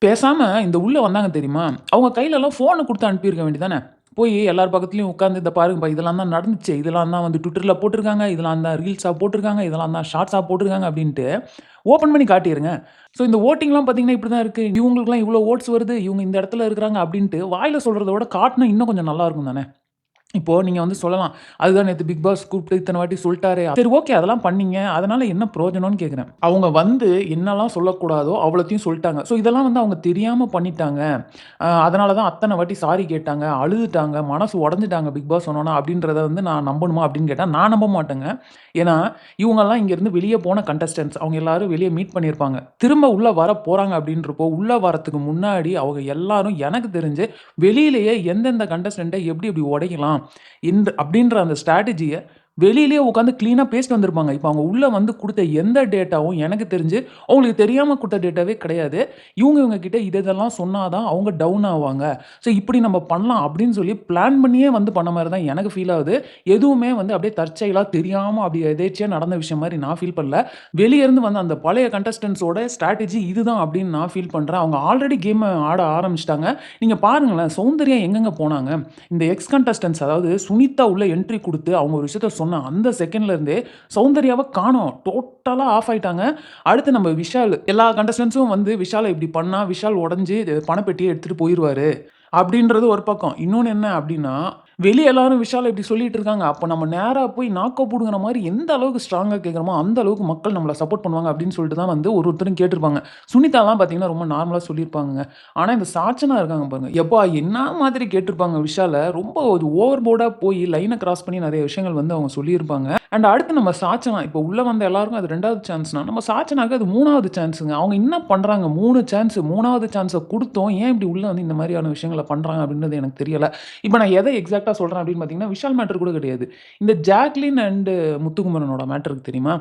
பேசாம இந்த உள்ள வந்தாங்க தெரியுமா? அவங்க கையிலலாம் ஃபோன குடுத்து அனுப்பியிருக்க வேண்டியதானே! போய் எல்லார் பக்கத்துலயும் உட்கார்ந்து, "இத பாருங்கப்பா, இதெல்லாம் தான் நடந்துச்சு. இதெல்லாம் தான் வந்து Twitterல போட்டுருக்காங்க. இதெல்லாம் தான் ரீல்ஸா போட்டுருக்காங்க. இதெல்லாம் தான் ஷார்ட்ஸா போட்டுருக்காங்க." அப்படின்ட்டு ஓப்பன் பண்ணி காட்டிருங்க. ஸோ இந்த வோட்டிங்லாம் பார்த்தீங்கன்னா, இப்படி தான் இருக்கு. இவங்களுக்கெல்லாம் இவ்ளோ வோட்ஸ் வருது. இவங்க இந்த இடத்துல இருக்கிறாங்க அப்படின்ட்டு வாயில சொல்றத விட காட்டுனா இன்னும் கொஞ்சம் நல்லா இருக்கும் தானே! இப்போ நீங்க வந்து சொல்லலாம். அதுதான் நேத்து பிக் பாஸ் கூப்பிட்டு இத்தன வாட்டி சொல்ட்டாரே. சரி ஓகே அதெல்லாம் பண்ணீங்க. அதனால என்ன பிரயோஜனம்னு கேட்கிறேன். அவங்க வந்து என்னலாம் சொல்லக்கூடாதோ அவ்வளத்தையும் சொல்ட்டாங்க. ஸோ இதெல்லாம் வந்து அவங்க தெரியாம பண்ணிட்டாங்க. அதனால தான் அத்தன வாட்டி சாரி கேட்டாங்க, அழுதுட்டாங்க, மனசு உடைஞ்சுட்டாங்க பிக் பாஸ் சொன்னோன அப்படின்றத வந்து நான் நம்பணுமா அப்படின்னு கேட்டா, நான் நம்ப மாட்டேங்க. ஏன்னா, இவங்கலாம் இங்கேருந்து வெளிய போன கண்டஸ்டன்ட்ஸ். அவங்க எல்லாரும் வெளிய மீட் பண்ணியிருப்பாங்க. திரும்ப உள்ள வரப்போறாங்க அப்படின்றப்போ, உள்ள வரத்துக்கு முன்னாடி அவங்க எல்லாரும் எனக்கு தெரிஞ்சு வெளியிலேயே எந்தெந்த கண்டஸ்டன்ட்ட எப்படி எப்படி உடைக்கலாம் அப்படின்ற அந்த ஸ்ட்ராட்டஜிய வெளியிலேயே உட்காந்து கிளீனா பேசிட்டு வந்திருப்பாங்க. இப்ப அவங்க உள்ள வந்து குடுத்த எந்த டேட்டாவும் எனக்கு தெரிஞ்சு அவங்களுக்கு தெரியாம குடுத்த டேட்டாவே கிடையாது. இவங்க கிட்ட இதெல்லாம் சொன்னா தான் அவங்க டவுன் ஆவாங்க. ஸோ இப்படி நம்ம பண்ணலாம் அப்படின்னு சொல்லி பிளான் பண்ணியே வந்து பண்ண மாரி தான் எனக்கு ஃபீல் ஆகுது. எதுவுமே வந்து அப்படியே தற்செயலா தெரியாம அப்படி எதேர்ச்சியா நடந்த விஷயம் மாரி நான் ஃபீல் பண்ணல. வெளிய இருந்து வந்த அந்த பழைய கண்டஸ்டன்ட்ஸோட ஸ்ட்ராட்டஜி இதுதான் அப்படின்னு நான் ஃபீல் பண்றேன். அவங்க ஆல்ரெடி கேம ஆட ஆரம்பிச்சுட்டாங்க. நீங்க பாருங்களேன், சௌந்தர்யா எங்கெங்க போனாங்க? இந்த எக்ஸ் கண்டஸ்டன்ட்ஸ் அதாவது சுனிதா உள்ள என்ட்ரி குடுத்து அவங்க ஒரு விஷயத்த சொன்ன அந்த செகண்ட்ல இருந்தே சௌந்தர்யாவ காணோம். டோட்டலா ஆஃப் ஆயிட்டாங்க. அடுத்து நம்ம விஷால். எல்லா கண்டஸ்டன்ட்ஸும் வந்து விஷால இப்படி பண்ணா விஷால் உடைஞ்சு பணப்பெட்டிய எடுத்துட்டு போயிருவாரு. அப்படின்றது ஒரு பக்கம். இன்னொன்னு என்ன அப்படின்னா, வெளிய எல்லாரும் விஷால இப்படி சொல்லிட்டு இருக்காங்க. அப்ப நம்ம நேரா போய் நாக்க புடுங்குன மாரி எந்த அளவுக்கு ஸ்ட்ராங்கா கேட்கிறோமோ, அந்த அளவுக்கு மக்கள் நம்மள சப்போர்ட் பண்ணுவாங்க அப்படின்னு சொல்லிட்டு தான் வந்து ஒருத்தரும் கேட்டிருப்பாங்க. சுனிதாலாம் பார்த்தீங்கன்னா, ரொம்ப நார்மலா சொல்லியிருப்பாங்கங்க. ஆனா இந்த சாச்சனா இருக்காங்க பாருங்க. எப்பா என்ன மாதிரி கேட்டிருப்பாங்க விஷால. ரொம்ப ஓவர் போர்டா போய் லைன கிராஸ் பண்ணி நெறைய விஷயங்கள் வந்து அவங்க சொல்லியிருப்பாங்க. அண்ட் அடுத்து நம்ம சாச்சனா. இப்போ உள்ள வந்த எல்லாருக்கும் அது 2வது சான்ஸ்னா, நம்ம சாச்சனாக்கு அது 3வது சான்ஸுங்க. அவங்க என்ன பண்றாங்க? 3 சான்ஸ் 3வது சான்ஸ குடுத்தும் ஏன் இப்படி உள்ள வந்து இந்த மாரியான விஷயங்கள பண்றாங்க அப்படின்றது எனக்கு தெரியல. இப்ப நான் எத எக்ஸாக்ட்டா சொல்றேன் அப்படின்னு பார்த்தீங்கன்னா, விஷால் மேட்டர் கூட கிடையாது. இந்த ஜாக்லின் அண்ட் முத்துக்குமரனோட மேட்டர் இருக்கு தெரியுமா?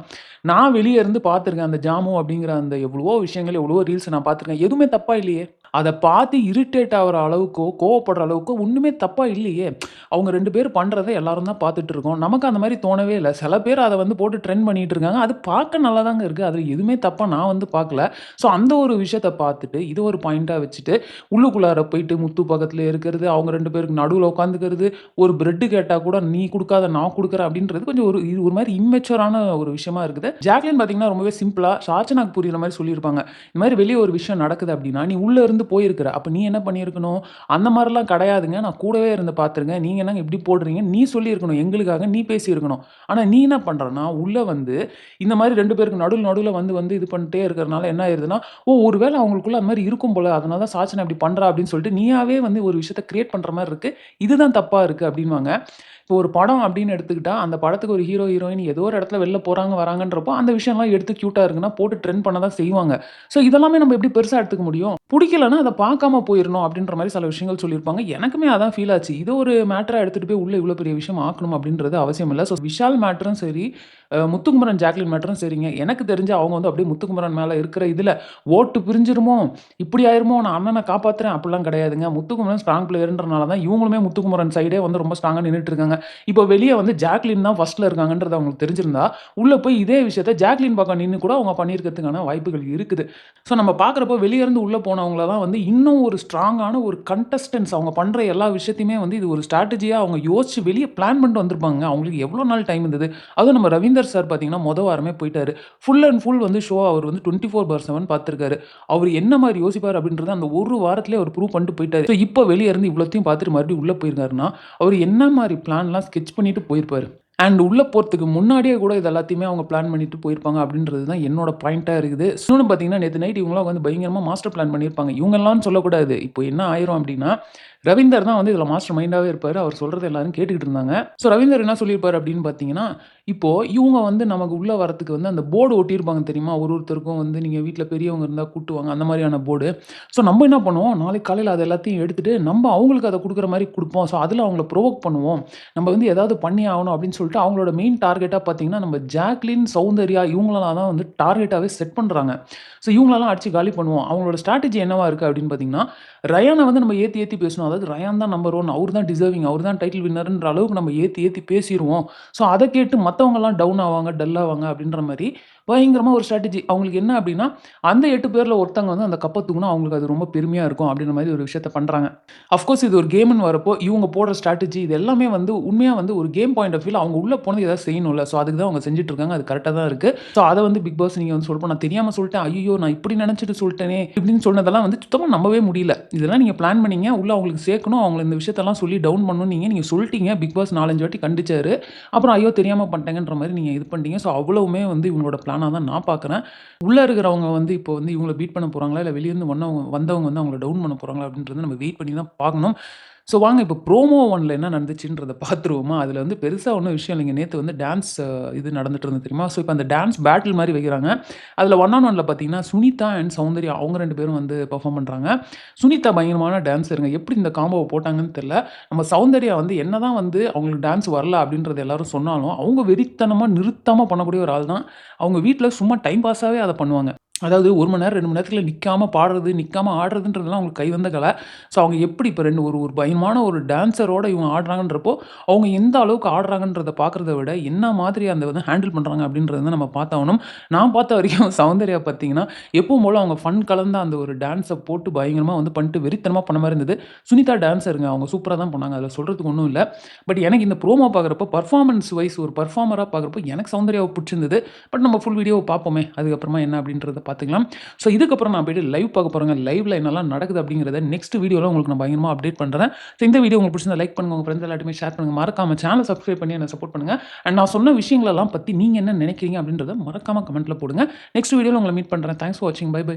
நான் வெளிய இருந்து பார்த்துருக்கேன். அந்த ஜாமு அப்படிங்கிற அந்த எவ்வளவோ விஷயங்கள், எவ்வளவோ ரீல்ஸ் நான் பார்த்துருக்கேன். எதுவுமே தப்பா இல்லையே! அத பார்த்து இரிட்டேட் ஆகுற அளவுக்கோ, கோவப்படுற அளவுக்கோ ஒண்ணுமே தப்பா இல்லையே! அவங்க 2 பேரும் பண்றத எல்லாரும் தான் பார்த்துட்டு இருக்கோம். நமக்கு அந்த மாரி தோணவே இல்ல. சில பேர் அத வந்து போட்டு ட்ரெண்ட் பண்ணிட்டு இருக்காங்க. அது பார்க்க நல்லா தாங்க இருக்கு. அதுல எதுவுமே தப்பா நான் வந்து பார்க்கல. ஸோ அந்த ஒரு விஷயத்த பார்த்துட்டு, இத ஒரு பாயிண்ட்டா வச்சுட்டு, உள்ளுக்குள்ளார போயிட்டு முத்து பக்கத்துல இருக்கிறது, அவங்க 2 பேருக்கு நடுவுல உட்காந்துக்கிறது, ஒரு பிரெட் கேட்டா கூட நீ குடுக்காத நான் குடுக்குறேன் அப்படின்றது கொஞ்சம் ஒரு இது ஒரு மாரி இம்மெச்சூரான ஒரு விஷயமா இருக்குது. ஜாக்லின் பார்த்தீங்கன்னா ரொம்பவே சிம்பிளா சாச்சனாக்கு புரியிற மாரி சொல்லியிருப்பாங்க. இந்த மாரி வெளிய ஒரு விஷயம் நடக்குது அப்படின்னா, நீ உள்ள இருந்து போயிருக்கிற. அப்ப நீ என்ன பண்ணியிருக்கணும்? அந்த மாரிலாம் கிடையாதுங்க. நான் கூடவே இருந்து பார்த்துருக்கேன். நீங்க என்னங்க இப்படி போடுறீங்க? நீ சொல்லியிருக்கணும். எங்களுக்காக நீ பேசியிருக்கணும். ஆனா நீ என்ன பண்றன்னா, உள்ள வந்து இந்த மாரி 2 பேருக்கு நடுவுல வந்து வந்து இது பண்ணிட்டே இருக்கிறனால என்ன ஆயிருதுன்னா, ஓ! ஒரு வேள அவங்களுக்குள்ள அந்த மாரி இருக்கும் போல. அதனால தான் சாச்சனா இப்படி பண்றா அப்படின்னு சொல்லிட்டு நீயாவே வந்து ஒரு விஷயத்த கிரியேட் பண்ற மாரி இருக்கு. இதுதான் தப்பா இருக்கு அப்படின்னுவாங்க. இப்போ ஒரு படம் அப்படின்னு எடுத்துக்கிட்டா, அந்த படத்துக்கு ஒரு ஹீரோ, ஹீரோயின் ஏதோ ஒரு இடத்துல வெளில போறாங்க, வராங்கன்றப்போ, அந்த விஷயம்லாம் எடுத்து கியூட்டா இருக்குன்னா, போட்டு ட்ரெண்ட் பண்ண தான் செய்வாங்க. ஸோ இதெல்லாமே நம்ம எப்படி பெருசா எடுத்துக்க முடியும்? புடிக்கலன்னா அத பார்க்காம போயிரணும் அப்படின்ற மாரி சில விஷயங்கள் சொல்லியிருப்பாங்க. எனக்குமே அதான் ஃபீல் ஆச்சு. இத ஒரு மேட்டரா எடுத்துட்டு போய் உள்ள இவ்வளோ பெரிய விஷயம் ஆக்கணும் அப்படின்றது அவசியம் இல்ல. ஸோ விஷால் மேட்டரும் சரி, முத்துக்குமரன், ஜாக்லின் மேட்டரும் சரிங்க. எனக்கு தெரிஞ்சு அவங்க வந்து அப்படியே முத்துக்குமரன் மேல இருக்கிற இதுல ஓட்டு பிரிஞ்சிருமோ, இப்படி ஆயிருமோ, நான் அண்ணன காப்பாத்துறேன் அப்படிலாம் கிடையாதுங்க. முத்துக்குமரன் ஸ்ட்ராங் பிளேயர்ன்றனால தான் இவங்களுமே முத்துக்குமரன் சைடே வந்து ரொம்ப ஸ்ட்ராங்கா நின்னுட்டு இருக்காங்க. இப்போ வெளிய வந்து ஜாக்லின் தான் ஃபர்ஸ்ட்ல இருக்காங்கன்றது அவங்களுக்கு தெரிஞ்சிருந்தா, உள்ள போய் இதே விஷயத்த ஜாக்லின் பக்கம் நின்னு கூட அவங்க பண்ணியிருக்கிறதுக்கான வாய்ப்புகள் இருக்குது. ஸோ நம்ம பார்க்குறப்போ வெளிய இருந்து உள்ள போனவங்கள தான் வந்து இன்னும் ஒரு ஸ்ட்ராங்கான ஒரு கண்டஸ்டன்ட்ஸ் அவங்க பண்ற எல்லா விஷயத்தையுமே வந்து இது ஒரு ஸ்ட்ராட்டஜியா அவங்க யோசிச்சு வெளிய பிளான் பண்ணிட்டு வந்திருப்பாங்க. அவங்களுக்கு எவ்வளோ நாள் டைம் இருந்தது? அதுவும் நம்ம ரவீந்தர் சார் பார்த்தீங்கன்னா, மொத வாரமே போய்ட்டாரு. ஃபுல் அண்ட் ஃபுல் வந்து ஷோ அவர் வந்து 24/7 பார்த்துருக்காரு. அவரு என்ன மாரி யோசிப்பாரு அப்படின்றத அந்த ஒரு வாரத்திலேயே அவர் ப்ரூவ் பண்ணிட்டு போய்ட்டாரு. ஸோ இப்போ வெளிய இருந்து இவ்வளத்தையும் பார்த்துட்டு மறுபடியும் உள்ள போயிருக்காருன்னா, அவரு என்ன மாரி பிளான்லாம் ஸ்கெட்ச் பண்ணிட்டு போயிருப்பாரு. அண்ட் உள்ள போறதுக்கு முன்னாடியே கூட இது எல்லாத்தையுமே அவங்க பிளான் பண்ணிட்டு போயிருப்பாங்க அப்படின்றது தான் என்னோட பாயிண்ட்டா இருக்குது. இன்னொன்னு பார்த்தீங்கன்னா, நேத்து நைட் இவங்கலாம் உட்காந்து பயங்கரமா மாஸ்டர் பிளான் பண்ணியிருப்பாங்க. இவங்கலாம்னு சொல்லக்கூடாது. இப்போ என்ன ஆயிரும் அப்படின்னா, ரவீந்தர் தான் வந்து இதில மாஸ்டர் மைண்டாவே இருப்பாரு. அவர் சொல்றத எல்லாரும் கேட்டுக்கிட்டு இருந்தாங்க. ஸோ ரவீந்தர் என்ன சொல்லியிருப்பாரு அப்படின்னு பார்த்தீங்கன்னா, இப்போ இவங்க வந்து நமக்கு உள்ள வரதுக்கு வந்து அந்த போர்டு ஒட்டியிருப்பாங்க தெரியுமா? ஒருத்தருக்கும் வந்து நீங்க வீட்ல பெரியவங்க இருந்தா கூட்டு வாங்க அந்த மாரியான போர்டு. ஸோ நம்ம என்ன பண்ணுவோம், நாளைக்கு காலையில அது எல்லாத்தையும் எடுத்துட்டு, நம்ம அவங்களுக்கு அத குடுக்குற மாரி குடுப்போம். ஸோ அதில அவங்கள புரொவோக் பண்ணுவோம். நம்ம வந்து ஏதாவது பண்ணியே ஆகணும் அப்படின்னு சொல்லிட்டு அவங்களோட மெயின் டார்கெட்டா பார்த்தீங்கன்னா, நம்ம ஜாக்லின், சௌந்தர்யா இவங்களலாம் தான் வந்து டார்கெட்டாவே செட் பண்றாங்க. ஸோ இவங்களலாம் அடிச்சு காலி பண்ணுவோம். அவங்களோட ஸ்ட்ராட்டஜி என்னவா இருக்கு அப்படின்னு பார்த்தீங்கன்னா, ரயான வந்து நம்ம ஏத்தி ஏத்தி பேசணும். அதாவது ரயான் தான் நம்பர் 1 அவரு தான் டிசர்விங் அவரு தான் டைட்டில் வின்னர்ன்ற அளவுக்கு நம்ம ஏத்தி ஏத்தி பேசிருவோம். ஸோ அத கேட்டு மத்தவங்கலாம் டவுன் ஆவாங்க, டல் ஆவாங்க அப்படின்ற மாரி பயங்கரமா ஒரு ஸ்ட்ராட்டஜி. அவங்களுக்கு என்ன அப்டின்னா, அந்த 8 பேர்ல ஒருத்தங்க வந்து அந்த கப்ப தூக்குனா அவங்களுக்கு அது ரொம்ப பெருமையா இருக்கும் அப்டின்ற மாரி ஒரு விஷயத்த பண்றாங்க. அஃப்கோர்ஸ் இது ஒரு கேம்ன்னு வரப்போ, இவங்க போடுற ஸ்ட்ராட்டஜி இது எல்லாமே வந்து உண்மையா வந்து ஒரு கேம் பாயிண்ட் ஆஃப் வியூல அவங்க உள்ள போனது ஏதாவது செய்யணும்ல. ஸோ அதுக்கு தான் அவங்க செஞ்சுட்டு இருக்காங்க. அது கரெக்ட்டா தான் இருக்கு. ஸோ அத வந்து பிக் பாஸ் நீங்க வந்து சொல்றப்போ நான் தெரியாம சொல்ட்டேன். ஐய்யயோ! நான் இப்டி நெனச்சுட்டு சொல்ட்டேனே! இப்டின்னு சொன்னதெல்லாம் வந்து சுத்தமா நம்பவே முடியல. இதெல்லாம் நீங்க பிளான் பண்ணீங்க. உள்ள அவங்களுக்கு சேர்க்கணும். அவங்கள இந்த விஷயத்தெல்லாம் சொல்லி டவுன் பண்ணணும்னு நீங்க சொல்ட்டீங்க. பிக் பாஸ் 4, 5 வாட்டி கண்டிச்சாரு. அப்புறம் ஐயோ! தெரியாம பண்ணிட்டேங்கன்ற மாரி நீங்க இது பண்ணிட்டீங்க. ஸோ அவ்வளவுமே வந்து இவங்களோட பிளானா தான் நான் பார்க்குறேன். உள்ள இருக்கிறவங்க வந்து இப்போ வந்து இவங்கள பீட் பண்ண போறாங்களா? இல்ல வெளியருந்து வந்தவங்க வந்து அவங்கள டவுன் பண்ண போறாங்களா? அப்படின்றத நம்ம வெயிட் பண்ணி தான் பார்க்கணும். ஸோ வாங்க இப்போ ப்ரோமோ 1ல என்ன நடந்துச்சுன்றத பார்த்துருவோமா? அதில வந்து பெருசா ஒண்ணும் விஷயம் இல்லைங்க. நேத்து வந்து டான்ஸ் இது நடந்துட்டு இருந்தது தெரியுமா? ஸோ இப்போ அந்த டான்ஸ் பேட்டில் மாரி வைக்கிறாங்க. அதில ஒன் ஆன் ஒன்ல பார்த்தீங்கன்னா, சுனிதா அண்ட் சௌந்தர்யா அவங்க 2 பேரும் வந்து பெர்ஃபார்ம் பண்றாங்க. சுனிதா பயங்கரமான டான்ஸருங்க. எப்படி இந்த காம்போவ போட்டாங்கன்னு தெரியல. நம்ம சௌந்தர்யா வந்து என்னதான் வந்து அவங்களுக்கு டான்ஸ் வரல அப்படின்றத எல்லாரும் சொன்னாலும், அவங்க வெறித்தனமா நிறுத்தாம பண்ணக்கூடிய ஒரு ஆள் தான். அவங்க வீட்ல சும்மா டைம் பாஸாவே அத பண்ணுவாங்க. அதாவது 1 மணி நேரம், 2 மணி நேரத்துல நிக்காம பாடுறது, நிக்காம ஆடுறதுன்றதெல்லாம் அவங்களுக்கு கைவந்த கல. ஸோ அவங்க எப்படி இப்ப 2 ஒரு ஒரு பயங்கரமான ஒரு டான்ஸரோட இவங்க ஆடுறாங்கன்றப்போ, அவங்க எந்த அளவுக்கு ஆடுறாங்கன்றத பார்க்கறத விட, என்ன மாதிரி அந்த வந்து ஹேண்டில் பண்றாங்க அப்படின்றத வந்து நம்ம பார்த்தாகணும். நான் பார்த்த வரைக்கும் சௌந்தர்யா பார்த்தீங்கன்னா, எப்பவும் போல அவங்க ஃபன் கலந்த அந்த ஒரு டான்ஸ போட்டு பயங்கரமா வந்து பண்ணிட்டு வெறித்தனமா பண்ண மாரி இருந்தது. சுனிதா டான்ஸருங்க. அவங்க சூப்பரா தான் பண்ணாங்க. அதுல சொல்றதுக்கு ஒண்ணும் இல்ல. பட் எனக்கு இந்த ப்ரோமோ பார்க்குறப்போ, பெர்ஃபார்மன்ஸ் வைஸ் ஒரு பெர்ஃபார்மரா பார்க்குறப்போ எனக்கு சௌந்தர்யாவ புடிச்சிருந்தது. பட் நம்ம ஃபுல் வீடியோவ பார்ப்போமே. அதுக்கப்புறமா என்ன அப்படின்றத பார்த்துக்கலாம். ஸோ இதுக்கப்புறம் நான் போயிட்டு லைவ் பார்க்க போறேங்க. லைவ்ல என்னலாம் நடக்குது அப்படிங்கிறத நெக்ஸ்ட் வீடியோல உங்களுக்கு நான் பயங்கரமா அப்டேட் பண்றேன். ஸோ இந்த வீடியோ உங்களுக்கு பிடிச்சிருந்தா லைக் பண்ணுங்க. உங்க ஃப்ரெண்ட்ஸ் எல்லார்ட்டயுமே ஷேர் பண்ணுங்க. மறக்காம சேனல சப்ஸ்கிரைப் பண்ணி என்ன சப்போர்ட் பண்ணுங்க. அண்ட் நான் சொன்ன விஷயங்களெல்லாம் பத்தி நீங்க என்ன நினைக்கிறீங்க அப்படின்றத மறக்காம கமெண்ட்ல போடுங்க. நெக்ஸ்ட் வீடியோல உங்கள மீட் பண்றேன். தேங்க்ஸ் ஃபார் வாட்சிங். Bye by.